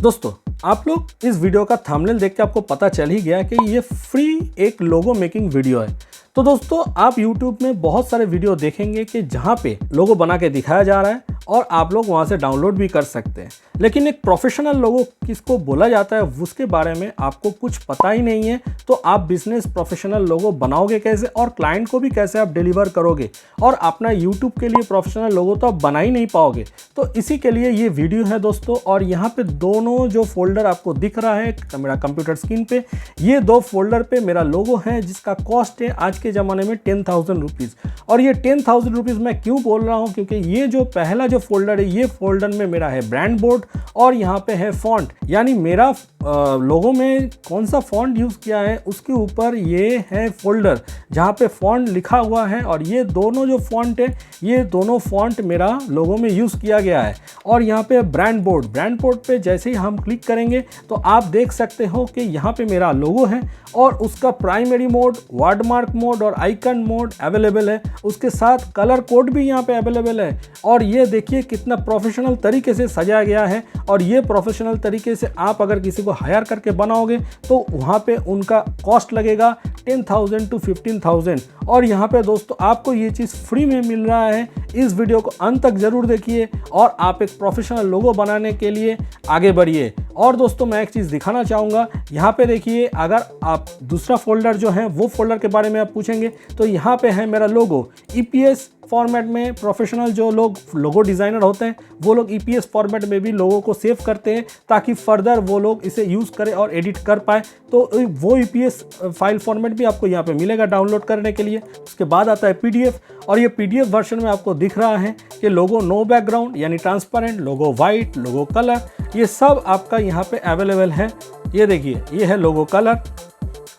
दोस्तों, आप लोग इस वीडियो का थंबनेल देख के आपको पता चल ही गया कि ये फ्री एक लोगो मेकिंग वीडियो है। तो दोस्तों, आप YouTube में बहुत सारे वीडियो देखेंगे कि जहाँ पे लोगो बना के दिखाया जा रहा है और आप लोग वहाँ से डाउनलोड भी कर सकते हैं। लेकिन एक प्रोफेशनल लोगो किसको बोला जाता है उसके बारे में आपको कुछ पता ही नहीं है, तो आप बिजनेस प्रोफेशनल लोगो बनाओगे कैसे और क्लाइंट को भी कैसे आप डिलीवर करोगे और अपना YouTube के लिए प्रोफेशनल लोगो तो आप बना ही नहीं पाओगे। तो इसी के लिए ये वीडियो है दोस्तों। और यहाँ पे दोनों जो फोल्डर आपको दिख रहा है मेरा कंप्यूटर स्क्रीन पे, ये दो फोल्डर पे मेरा लोगो है जिसका कॉस्ट है आज के ज़माने में 10,000 रुपीज़। और ये 10,000 रुपीज़ मैं क्यों बोल रहा हूँ, क्योंकि ये जो पहला जो फोल्डर है, ये फोल्डर में मेरा है ब्रांड बोर्ड और यहाँ पे है फॉन्ट, यानी मेरा लोगो में कौन सा फॉन्ट यूज़ किया है उसके ऊपर ये है फोल्डर जहाँ पे फॉन्ट लिखा हुआ है। और ये दोनों जो फॉन्ट है, ये दोनों फॉन्ट मेरा लोगो में यूज़ किया गया है। और यहाँ पे ब्रांड बोर्ड पे जैसे ही हम क्लिक करेंगे तो आप देख सकते हो कि यहाँ पे मेरा लोगो है और उसका प्राइमरी मोड, वाटरमार्क मोड और आइकन मोड अवेलेबल है। उसके साथ कलर कोड भी यहाँ पे अवेलेबल है। और ये देखिए कितना प्रोफेशनल तरीके से सजाया गया है। और ये प्रोफेशनल तरीके से आप अगर किसी को हायर करके बनाओगे तो वहाँ पे उनका कॉस्ट लगेगा 10,000 to 15,000। और यहाँ पे दोस्तों आपको ये चीज़ फ्री में मिल रहा है। इस वीडियो को अंत तक ज़रूर देखिए और आप एक प्रोफेशनल लोगो बनाने के लिए आगे बढ़िए। और दोस्तों, मैं एक चीज़ दिखाना चाहूँगा, यहाँ पे देखिए, अगर आप दूसरा फोल्डर जो है वो फोल्डर के बारे में आप पूछेंगे तो यहाँ पे है मेरा लोगो EPS फॉर्मेट में। प्रोफेशनल जो लोग लोगो डिज़ाइनर होते हैं वो लोग EPS फॉर्मेट में भी लोगों को सेव करते हैं ताकि फर्दर वो लोग इसे यूज़ करें और एडिट कर पाए। तो वो EPS फाइल फॉर्मेट भी आपको यहाँ पे मिलेगा डाउनलोड करने के लिए। उसके बाद आता है PDF, और ये PDF वर्जन में आपको दिख रहा है कि लोगो नो बैकग्राउंड यानी ट्रांसपेरेंट, लोगो वाइट, लोगो कलर, ये सब आपका यहाँ पे अवेलेबल है। ये देखिए, ये है लोगो कलर।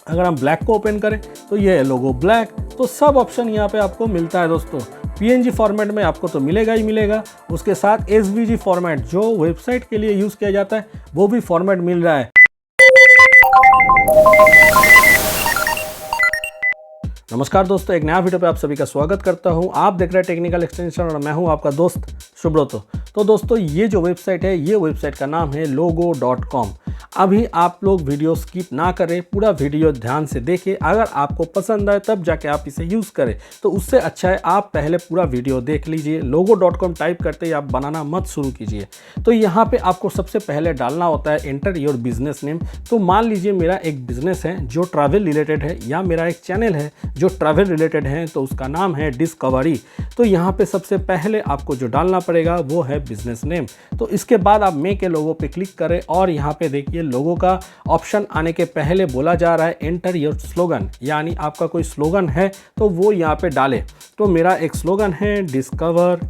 अगर हम ब्लैक को ओपन करें तो ये है लोगो ब्लैक। तो सब ऑप्शन यहाँ पे आपको मिलता है दोस्तों। PNG फॉर्मेट में आपको तो मिलेगा ही मिलेगा, उसके साथ SVG फॉर्मेट जो वेबसाइट के लिए यूज़ किया जाता है वो भी फॉर्मेट मिल रहा है। नमस्कार दोस्तों, एक नया वीडियो पे आप सभी का स्वागत करता हूं। आप देख रहे हैं टेक्निकल एक्सटेंशन और मैं हूं आपका दोस्त सुब्रतो। तो दोस्तों, ये जो वेबसाइट है, ये वेबसाइट का नाम है logo.com। अभी आप लोग वीडियो स्किप ना करें, पूरा वीडियो ध्यान से देखें। अगर आपको पसंद आए तब जाके आप इसे यूज़ करें, तो उससे अच्छा है आप पहले पूरा वीडियो देख लीजिए। logo.com टाइप करते ही आप बनाना मत शुरू कीजिए। तो यहाँ पे आपको सबसे पहले डालना होता है एंटर योर बिजनेस नेम। तो मान लीजिए मेरा एक बिजनेस है जो ट्रैवल रिलेटेड है, या मेरा एक चैनल है जो ट्रैवल रिलेटेड है, तो उसका नाम है डिस्कवरी। तो यहाँ पे सबसे पहले आपको जो डालना पड़ेगा वो है बिजनेस नेम। तो इसके बाद आप मेक के लोगो पे क्लिक करें और यहाँ पे देखिए लोगो का ऑप्शन आने के पहले बोला जा रहा है एंटर योर स्लोगन, यानी आपका कोई स्लोगन है तो वो यहाँ पे डाले। तो मेरा एक स्लोगन है डिस्कवर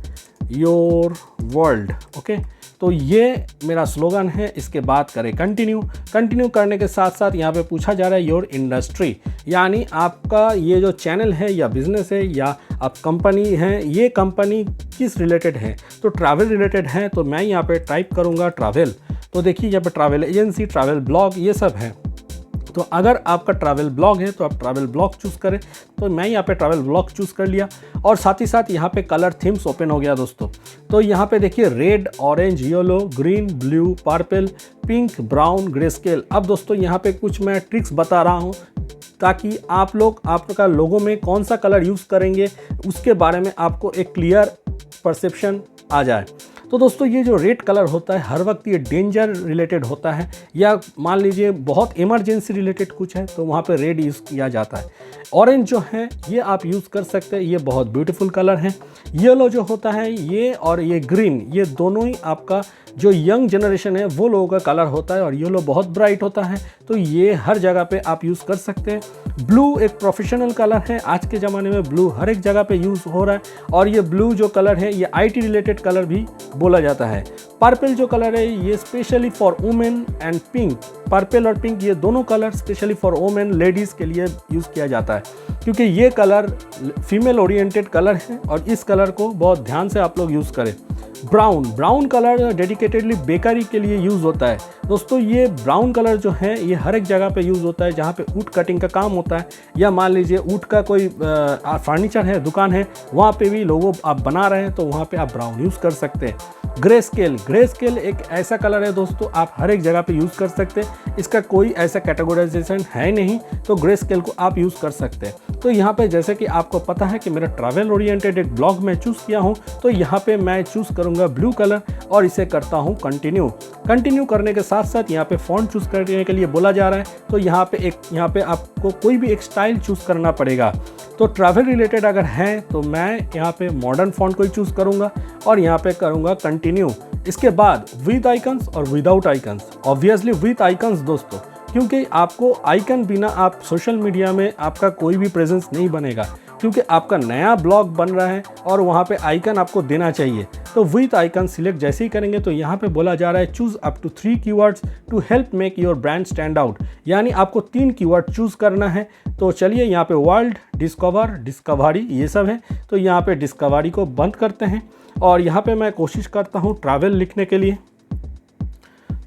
योर वर्ल्ड। ओके, तो ये मेरा स्लोगन है। इसके बाद करें कंटिन्यू करने के साथ साथ यहाँ पे पूछा जा रहा है योर इंडस्ट्री, यानी आपका ये जो चैनल है या बिजनेस है या आप कंपनी है, ये कंपनी किस रिलेटेड है। तो ट्रैवल रिलेटेड है, तो मैं यहाँ पे टाइप करूँगा ट्रैवल। तो देखिए यहाँ पे ट्रैवल एजेंसी, ट्रैवल ब्लॉग, ये सब है। तो अगर आपका ट्रैवल ब्लॉग है तो आप ट्रैवल ब्लॉग चूज़ करें। तो मैं यहाँ पे ट्रैवल ब्लॉग चूज़ कर लिया और साथ ही साथ यहाँ पे कलर थीम्स ओपन हो गया दोस्तों। तो यहाँ पे देखिए red, orange, yellow, green, blue, purple, pink, brown, grey scale. अब दोस्तों यहाँ पे कुछ मैं ट्रिक्स बता रहा हूँ ताकि आप लोग आपका लोगो में कौन सा कलर यूज़ करेंगे उसके बारे में आपको एक क्लियर परसेप्शन आ जाए। तो दोस्तों, ये जो रेड कलर होता है हर वक्त ये डेंजर रिलेटेड होता है, या मान लीजिए बहुत इमरजेंसी रिलेटेड कुछ है तो वहाँ पे रेड यूज़ किया जाता है। ऑरेंज जो है ये आप यूज़ कर सकते हैं, ये बहुत ब्यूटीफुल कलर है। येलो जो होता है ये, और ये ग्रीन, ये दोनों ही आपका जो यंग जनरेशन है वो लोगों का कलर होता है और येलो बहुत ब्राइट होता है, तो ये हर जगह पे आप यूज़ कर सकते हैं। ब्लू एक प्रोफेशनल कलर है, आज के ज़माने में ब्लू हर एक जगह पे यूज़ हो रहा है। और ये ब्लू जो कलर है ये IT रिलेटेड कलर भी बोला जाता है। पर्पल जो कलर है ये specially for women, and pink, purple और पिंक ये दोनों colour specially for women, ladies के लिए यूज़ किया जाता है, क्योंकि ये कलर फीमेल ओरिएंटेड कलर है और इस कलर को बहुत ध्यान से आप लोग यूज़ करें। ब्राउन कलर डेडिकेटेडली बेकरी के लिए यूज़ होता है दोस्तों। ये ब्राउन कलर जो है ये हर एक जगह पे यूज़ होता है जहाँ पे वुड कटिंग का काम होता है, या मान लीजिए वुड का कोई फर्नीचर है, दुकान है, वहाँ पे भी लोगो आप बना रहे हैं तो वहाँ पे आप ब्राउन यूज़ कर सकते हैं। ग्रे स्केल एक ऐसा कलर है दोस्तों, आप हर एक जगह पे यूज़ कर सकते हैं, इसका कोई ऐसा कैटेगराइजेशन है नहीं, तो ग्रे स्केल को आप यूज़ कर सकते हैं। तो यहाँ पे जैसे कि आपको पता है कि मेरा ट्रैवल ओरिएंटेड एक ब्लॉग मैं चूज़ किया हूँ, तो यहाँ पे मैं चूज़ करूँगा ब्लू कलर और इसे करता हूँ कंटिन्यू करने के साथ साथ यहाँ पे फॉन्ट चूज़ करने के लिए बोला जा रहा है, तो यहाँ पे आपको कोई भी एक स्टाइल चूज़ करना पड़ेगा। तो ट्रैवल रिलेटेड अगर है तो मैं यहाँ पे मॉडर्न फॉन्ट को ही चूज़ करूँगा और यहाँ पे करूँगा कंटिन्यू। इसके बाद विद आइकन्स और without icons, obviously with icons दोस्तों, क्योंकि आपको आइकन बिना आप सोशल मीडिया में आपका कोई भी प्रेजेंस नहीं बनेगा, क्योंकि आपका नया ब्लॉग बन रहा है और वहाँ पे आइकन आपको देना चाहिए। तो विद आइकन सिलेक्ट जैसे ही करेंगे तो यहाँ पे बोला जा रहा है choose up to 3 keywords to help make your brand stand out, यानी आपको 3 कीवर्ड चूज़ करना है। तो चलिए यहाँ पे वर्ल्ड, डिस्कवरी ये सब है, तो यहाँ पे डिस्कवरी को बंद करते हैं और यहाँ पे मैं कोशिश करता हूँ ट्रैवल लिखने के लिए।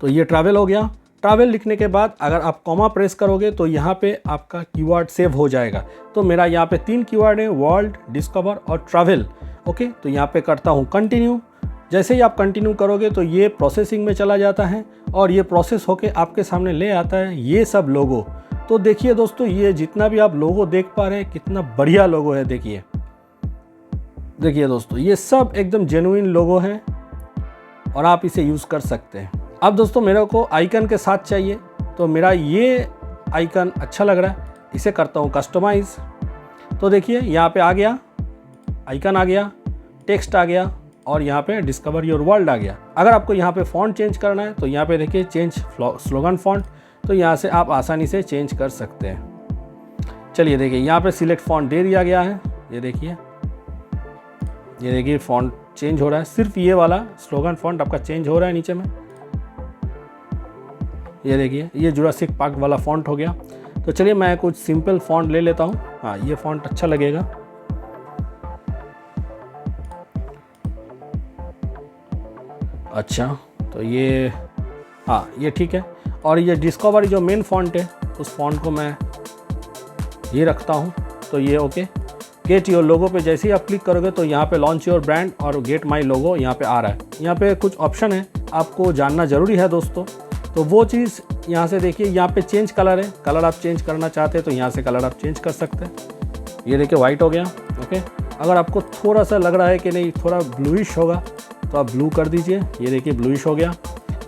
तो ये ट्रैवल हो गया। ट्रैवल लिखने के बाद अगर आप कॉमा प्रेस करोगे तो यहाँ पे आपका कीवर्ड सेव हो जाएगा। तो मेरा यहाँ पे 3 कीवर्ड है, वर्ल्ड, डिस्कवर और ट्रैवल। ओके, तो यहाँ पे करता हूँ कंटिन्यू। जैसे ही आप कंटिन्यू करोगे तो ये प्रोसेसिंग में चला जाता है और ये प्रोसेस होके आपके सामने ले आता है ये सब लोगो। तो देखिए दोस्तों, ये जितना भी आप लोगो देख पा रहे हैं कितना बढ़िया लोगो है। देखिए दोस्तों, ये सब एकदम जेन्युइन लोगो है और आप इसे यूज़ कर सकते हैं। अब दोस्तों मेरे को आइकन के साथ चाहिए, तो मेरा ये आइकन अच्छा लग रहा है, इसे करता हूँ कस्टमाइज़। तो देखिए यहाँ पे आ गया, आइकन आ गया, टेक्स्ट आ गया और यहाँ पे डिस्कवर योर वर्ल्ड आ गया। अगर आपको यहाँ पे फ़ॉन्ट चेंज करना है तो यहाँ पे देखिए चेंज स्लोगन फ़ॉन्ट, तो यहाँ से आप आसानी से चेंज कर सकते हैं। चलिए देखिए यहाँ पे सिलेक्ट फ़ॉन्ट दे दिया गया है। ये देखिए फ़ॉन्ट चेंज हो रहा है, सिर्फ ये वाला स्लोगन फ़ॉन्ट आपका चेंज हो रहा है नीचे में। ये देखिए ये जुरासिक पार्क वाला फ़ॉन्ट हो गया। तो चलिए मैं कुछ सिंपल फ़ॉन्ट ले लेता हूँ। हाँ, ये फ़ॉन्ट अच्छा लगेगा। अच्छा, तो ये हाँ ये ठीक है। और ये डिस्कवरी जो मेन फ़ॉन्ट है उस फ़ॉन्ट को मैं ये रखता हूँ। तो ये ओके। गेट योर लोगो पे जैसे ही आप क्लिक करोगे तो यहाँ पे लॉन्च योर ब्रांड और गेट माई लोगो यहाँ पे आ रहा है। यहाँ पे कुछ ऑप्शन है, आपको जानना ज़रूरी है दोस्तों। तो वो चीज़ यहाँ से देखिए, यहाँ पे चेंज कलर है, कलर आप चेंज करना चाहते हैं तो यहाँ से कलर आप चेंज कर सकते हैं। ये देखिए वाइट हो गया। ओके, अगर आपको थोड़ा सा लग रहा है कि नहीं थोड़ा ब्लूइश होगा तो आप ब्लू कर दीजिए। ये देखिए ब्लूइश हो गया।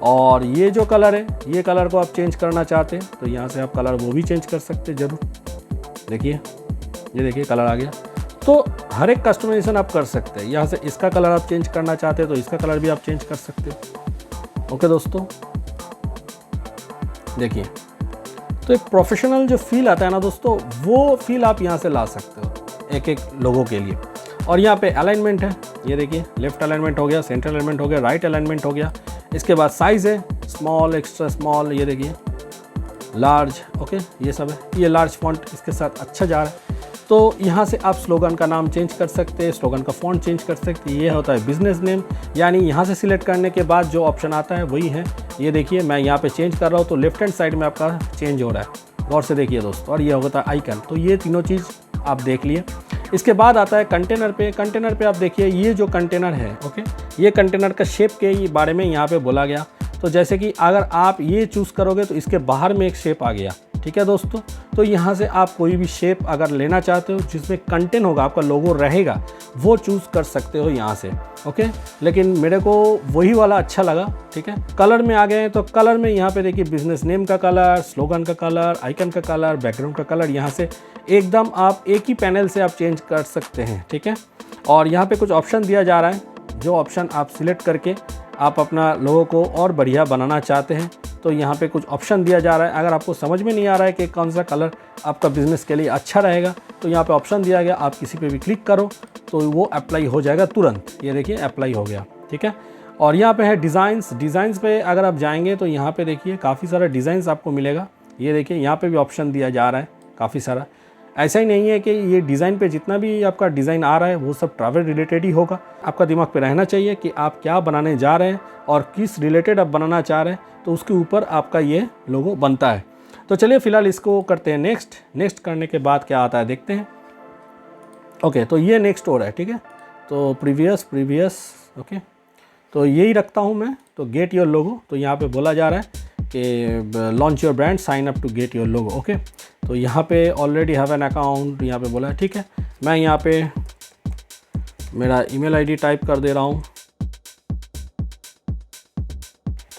और ये जो कलर है, ये कलर को आप चेंज करना चाहते हैं तो यहाँ से आप कलर वो भी चेंज कर सकते हैं ज़रूर। देखिए ये देखिए कलर आ गया। तो हर एक कस्टमाइजेशन आप कर सकते हैं। यहाँ से इसका कलर आप चेंज करना चाहते हैं तो इसका कलर भी आप चेंज कर सकते हैं। ओके दोस्तों, देखिए तो एक प्रोफेशनल जो फील आता है ना दोस्तों, वो फील आप यहाँ से ला सकते हो एक लोगों के लिए। और यहाँ पे अलाइनमेंट है, ये देखिए लेफ्ट अलाइनमेंट हो गया, सेंटर अलाइनमेंट हो गया, राइट अलाइनमेंट हो गया। इसके बाद साइज़ है स्मॉल, एक्स्ट्रा स्मॉल, ये देखिए लार्ज। ओके, ये सब है। ये लार्ज फॉन्ट इसके साथ अच्छा जा रहा है। तो यहाँ से आप स्लोगन का नाम चेंज कर सकते हैं, स्लोगन का फ़ॉन्ट चेंज कर सकते हैं। ये होता है बिजनेस नेम, यानी यहाँ से सिलेक्ट करने के बाद जो ऑप्शन आता है वही है। ये देखिए मैं यहाँ पे चेंज कर रहा हूँ तो लेफ्ट हैंड साइड में आपका चेंज हो रहा है, गौर से देखिए दोस्तों। और ये होता है आइकन। तो ये तीनों चीज़ आप देख लिए। इसके बाद आता है कंटेनर पे। कंटेनर पे आप देखिए ये जो कंटेनर है, ओके, ये कंटेनर का शेप के बारे में यहाँ पे बोला गया। तो जैसे कि अगर आप ये चूज़ करोगे तो इसके बाहर में एक शेप आ गया, ठीक है दोस्तों। तो यहाँ से आप कोई भी शेप अगर लेना चाहते हो जिसमें कंटेंट होगा, आपका लोगो रहेगा, वो चूज़ कर सकते हो यहाँ से। ओके, लेकिन मेरे को वही वाला अच्छा लगा, ठीक है। कलर में आ गए तो कलर में यहाँ पे देखिए बिजनेस नेम का कलर, स्लोगन का कलर, आइकन का कलर, बैकग्राउंड का कलर, यहाँ से एकदम आप एक ही पैनल से आप चेंज कर सकते हैं, ठीक है। और यहाँ पे कुछ ऑप्शन दिया जा रहा है, जो ऑप्शन आप सिलेक्ट करके आप अपना लोगो को और बढ़िया बनाना चाहते हैं तो यहाँ पे कुछ ऑप्शन दिया जा रहा है। अगर आपको समझ में नहीं आ रहा है कि कौन सा कलर आपका बिज़नेस के लिए अच्छा रहेगा तो यहाँ पे ऑप्शन दिया गया, आप किसी पे भी क्लिक करो तो वो अप्लाई हो जाएगा तुरंत। ये देखिए अप्लाई हो गया, ठीक है। और यहाँ पे है डिज़ाइंस पे अगर आप जाएंगे तो यहाँ पे देखिए काफ़ी सारा डिज़ाइंस आपको मिलेगा। ये देखिए यहाँ पे भी ऑप्शन दिया जा रहा है काफ़ी सारा। ऐसा ही नहीं है कि ये डिज़ाइन पे जितना भी आपका डिज़ाइन आ रहा है वो सब ट्रैवल रिलेटेड ही होगा। आपका दिमाग पे रहना चाहिए कि आप क्या बनाने जा रहे हैं और किस रिलेटेड आप बनाना चाह रहे हैं, तो उसके ऊपर आपका ये लोगो बनता है। तो चलिए फ़िलहाल इसको करते हैं नेक्स्ट करने के बाद क्या आता है देखते हैं। ओके, तो ये नेक्स्ट हो रहा है, ठीक है। तो प्रीवियस ओके, तो यही रखता हूँ मैं। तो गेट योर लोगो, तो यहाँ पे बोला जा रहा है कि launch your brand, sign up to get your logo. Okay, तो यहाँ पे ऑलरेडी हैव एन अकाउंट यहाँ पे बोला है, ठीक है। मैं यहाँ पे मेरा ईमेल आईडी टाइप कर दे रहा हूँ।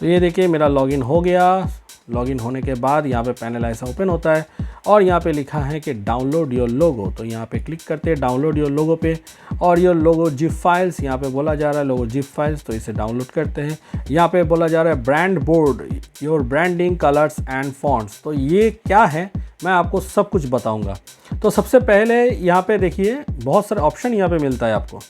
तो ये देखिए मेरा लॉगिन हो गया। लॉगिन होने के बाद यहाँ पे पैनल ऐसा ओपन होता है और यहाँ पे लिखा है कि डाउनलोड योर लोगो। तो यहाँ पे क्लिक करते हैं डाउनलोड योर लोगो पे, और योर लोगो जिप फाइल्स यहाँ पे बोला जा रहा है, लोगो जिप फाइल्स, तो इसे डाउनलोड करते हैं। यहाँ पे बोला जा रहा है brand board, your branding colours and fonts. तो ये क्या है मैं आपको सब कुछ बताऊँगा। तो सबसे पहले यहाँ पे देखिए बहुत सारे ऑप्शन यहाँ पे मिलता है आपको,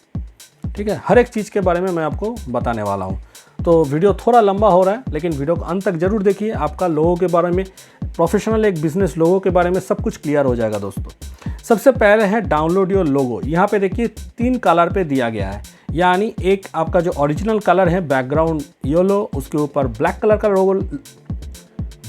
ठीक है। हर एक चीज़ के बारे में मैं आपको बताने वाला हूँ। तो वीडियो थोड़ा लंबा हो रहा है, लेकिन वीडियो को अंत तक जरूर देखिए। आपका लोगों के बारे में, प्रोफेशनल एक बिजनेस लोगों के बारे में सब कुछ क्लियर हो जाएगा दोस्तों। सबसे पहले है डाउनलोड योर लोगो। यहाँ पे देखिए 3 कलर पे दिया गया है, यानी एक आपका जो ओरिजिनल कलर है बैकग्राउंड येलो, उसके ऊपर ब्लैक कलर का लोगो,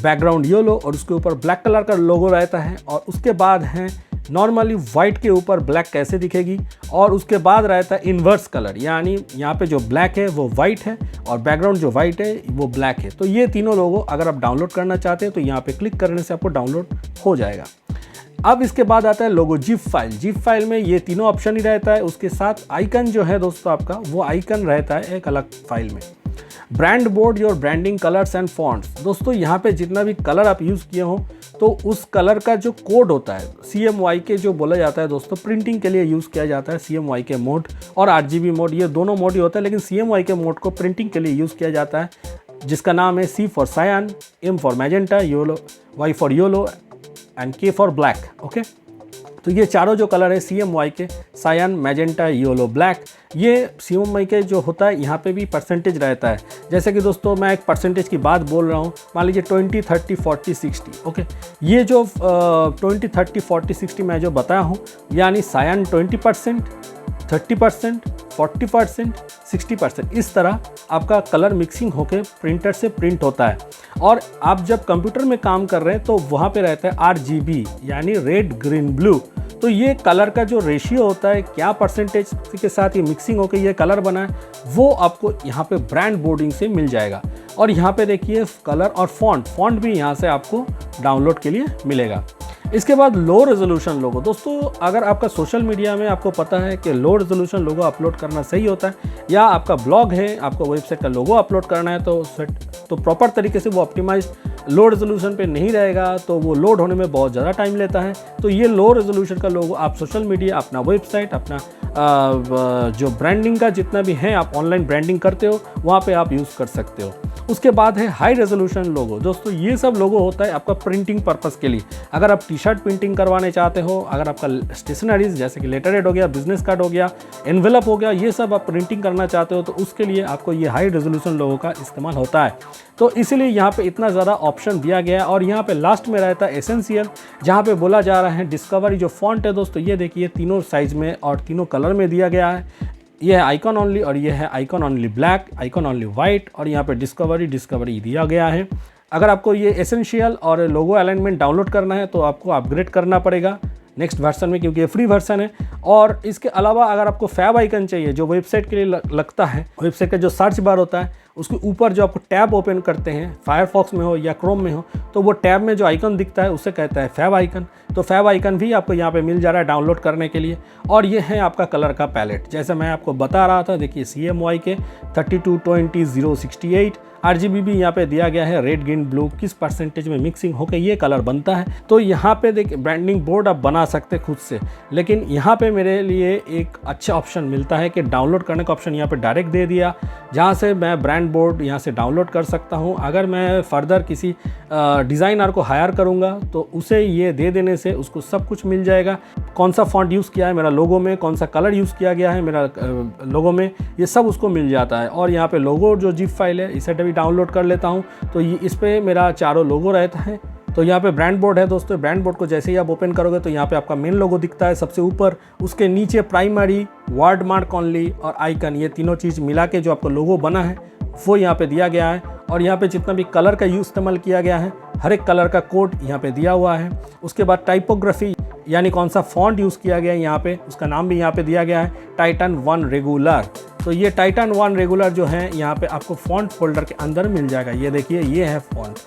बैकग्राउंड येलो और उसके ऊपर ब्लैक कलर का लोगो रहता है। और उसके बाद है नॉर्मली वाइट के ऊपर ब्लैक कैसे दिखेगी, और उसके बाद रहता है इन्वर्स कलर, यानी यहाँ पे जो ब्लैक है वो वाइट है और बैकग्राउंड जो वाइट है वो ब्लैक है। तो ये तीनों लोगो अगर आप डाउनलोड करना चाहते हैं तो यहाँ पे क्लिक करने से आपको डाउनलोड हो जाएगा। अब इसके बाद आता है लोगो जिप फाइल। जिप फाइल में ये तीनों ऑप्शन ही रहता है, उसके साथ आइकन जो है दोस्तों आपका वो आइकन रहता है एक अलग फाइल में। Brand board, your branding colours and fonts. दोस्तों यहाँ पे जितना भी कलर आप यूज़ किए हो तो उस कलर का जो कोड होता है CMYK जो बोला जाता है दोस्तों, प्रिंटिंग के लिए यूज़ किया जाता है CMYK मोड और RGB मोड, ये दोनों मोड ही होता है, लेकिन CMYK मोड को प्रिंटिंग के लिए यूज़ किया जाता है, जिसका नाम है C for cyan, M for magenta, yellow, Y for yellow and K for black. Okay, तो ये चारों जो कलर है CMYK, cyan, magenta, yellow, black, ये CMYK जो होता है यहाँ पे भी परसेंटेज रहता है। जैसे कि दोस्तों मैं एक परसेंटेज की बात बोल रहा हूँ, मान लीजिए 20, 30, 40, 60। ओके, ये जो 20, 30, 40, 60 मैं जो बताया हूँ, यानी सायन 20%, 30%, 40%, 60%, इस तरह आपका कलर मिक्सिंग होकर प्रिंटर से प्रिंट होता है। और आप जब कंप्यूटर में काम कर रहे हैं तो वहाँ पे रहता है RGB, यानी रेड, ग्रीन, ब्लू। तो ये कलर का जो रेशियो होता है, क्या परसेंटेज के साथ ये मिक्सिंग होकर ये कलर बना है, वो आपको यहाँ पे ब्रांड बोर्डिंग से मिल जाएगा। और यहाँ पे देखिए कलर और फॉन्ट भी यहाँ से आपको डाउनलोड के लिए मिलेगा। इसके बाद लो रेजोल्यूशन लोगो। दोस्तों अगर आपका सोशल मीडिया में आपको पता है कि लो रेजोल्यूशन लोगो अपलोड करना सही होता है, या आपका ब्लॉग है, आपको वेबसाइट का लोगो अपलोड करना है, तो प्रॉपर तरीके से वो ऑप्टिमाइज लो रेजोल्यूशन पे नहीं रहेगा, तो वो लोड होने में बहुत ज़्यादा टाइम लेता है। तो ये लो रेजोल्यूशन का लोगो आप सोशल मीडिया, अपना वेबसाइट, अपना जो ब्रांडिंग का जितना भी है, आप ऑनलाइन ब्रांडिंग करते हो वहाँ पे आप यूज़ कर सकते हो। उसके बाद है हाई रेजोल्यूशन लोगो। दोस्तों ये सब लोगो होता है आपका प्रिंटिंग पर्पस के लिए। अगर आप टी-शर्ट प्रिंटिंग करवाने चाहते हो, अगर आपका स्टेशनरीज जैसे कि लेटर हेड हो गया, बिजनेस कार्ड हो गया, एनवेलप हो गया, ये सब आप प्रिंटिंग करना चाहते हो, तो उसके लिए आपको ये हाई रेजोल्यूशन लोगो का इस्तेमाल होता है। तो इसीलिए यहाँ पे इतना ज़्यादा ऑप्शन दिया गया है। और यहाँ पे लास्ट में रहता है एसेंशियल, जहाँ पे बोला जा रहा है डिस्कवरी जो फॉन्ट है दोस्तों, ये देखिए तीनों साइज़ में और तीनों कलर में दिया गया है। ये है आइकॉन ओनली, और ये है icon only black, icon only white, और यहाँ पे डिस्कवरी दिया गया है। अगर आपको ये एसेंशियल और लोगो अलाइनमेंट डाउनलोड करना है तो आपको अपग्रेड करना पड़ेगा नेक्स्ट वर्जन में, क्योंकि ये फ्री वर्जन है। और इसके अलावा अगर आपको फैब आइकन चाहिए जो वेबसाइट के लिए लगता है, वेबसाइट का जो सर्च बार होता है उसके ऊपर जो आपको टैब ओपन करते हैं, फायरफॉक्स में हो या क्रोम में हो, तो वो टैब में जो आइकन दिखता है उसे कहता है फैब आइकन। तो फैब आइकन भी आपको यहाँ पे मिल जा रहा है डाउनलोड करने के लिए। और ये है आपका कलर का पैलेट, जैसे मैं आपको बता रहा था, देखिए CMYK 32, 20, 068, RGB भी यहाँ पे दिया गया है, रेड, ग्रीन, ब्लू किस परसेंटेज में मिक्सिंग होकर ये कलर बनता है। तो यहाँ पे देखिए ब्रांडिंग बोर्ड आप बना सकते खुद से, लेकिन यहाँ पे मेरे लिए एक अच्छा ऑप्शन मिलता है कि डाउनलोड करने का ऑप्शन यहाँ पे डायरेक्ट दे दिया, जहाँ से मैं ब्रांड बोर्ड यहाँ से डाउनलोड कर सकता हूँ। अगर मैं फर्दर किसी डिज़ाइनर को हायर करूँगा तो उसे ये दे देने से उसको सब कुछ मिल जाएगा। कौन सा फॉन्ट यूज़ किया है मेरा लोगो में, कौन सा कलर यूज़ किया गया है मेरा लोगो में, ये सब उसको मिल जाता है। और यहाँ पे लोगो जो जिप फाइल है इसे भी डाउनलोड कर लेता हूँ, तो ये इस पर मेरा चारों लोगो रहता है, तो यहाँ पे ब्रांड बोर्ड है दोस्तों। ब्रांड बोर्ड को जैसे ही आप ओपन करोगे तो यहाँ पे आपका मेन लोगो दिखता है सबसे ऊपर, उसके नीचे प्राइमरी, वर्ड मार्क ओनली और आइकन, ये तीनों चीज़ मिला के जो आपका लोगो बना है वो यहाँ पे दिया गया है। और यहाँ पे जितना भी कलर का यूज़ इस्तेमाल किया गया है, हर एक कलर का कोड यहाँ पे दिया हुआ है। उसके बाद टाइपोग्राफी यानी कौन सा फॉन्ट यूज़ किया गया है यहाँ पे, उसका नाम भी यहाँ पे दिया गया है, टाइटन 1 रेगुलर। तो ये टाइटन 1 रेगुलर जो है यहाँ पे आपको फॉन्ट फोल्डर के अंदर मिल जाएगा। ये देखिए, ये है फॉन्ट।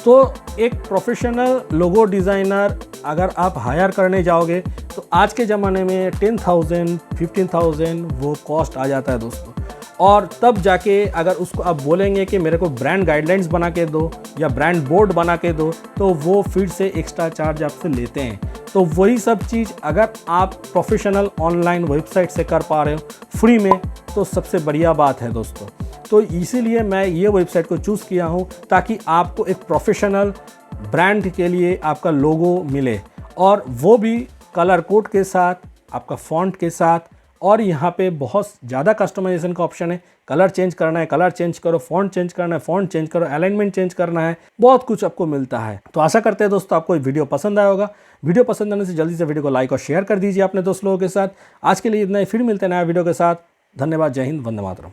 तो एक प्रोफेशनल लोगो डिज़ाइनर अगर आप हायर करने जाओगे तो आज के ज़माने में 10,000 15,000 वो कॉस्ट आ जाता है दोस्तों। और तब जाके अगर उसको आप बोलेंगे कि मेरे को ब्रांड गाइडलाइंस बना के दो या ब्रांड बोर्ड बना के दो, तो वो फिर से एक्स्ट्रा चार्ज आपसे लेते हैं। तो वही सब चीज़ अगर आप प्रोफेशनल ऑनलाइन वेबसाइट से कर पा रहे हो फ्री में, तो सबसे बढ़िया बात है दोस्तों। तो इसीलिए मैं ये वेबसाइट को चूज़ किया हूँ ताकि आपको एक प्रोफेशनल ब्रांड के लिए आपका लोगो मिले, और वो भी कलर कोड के साथ, आपका फॉन्ट के साथ। और यहाँ पे बहुत ज़्यादा कस्टमाइजेशन का ऑप्शन है। कलर चेंज करना है, कलर चेंज करो, फॉन्ट चेंज करना है, फॉन्ट चेंज करो, अलाइनमेंट चेंज करना है, बहुत कुछ आपको मिलता है। तो आशा करते हैं दोस्तों आपको ये वीडियो पसंद आया होगा। वीडियो पसंद आने से जल्दी से वीडियो को लाइक और शेयर कर दीजिए अपने दोस्त लोगों के साथ। आज के लिए इतना ही, फिर मिलते हैं नया वीडियो के साथ। धन्यवाद, जय हिंद, वंदे मातरम।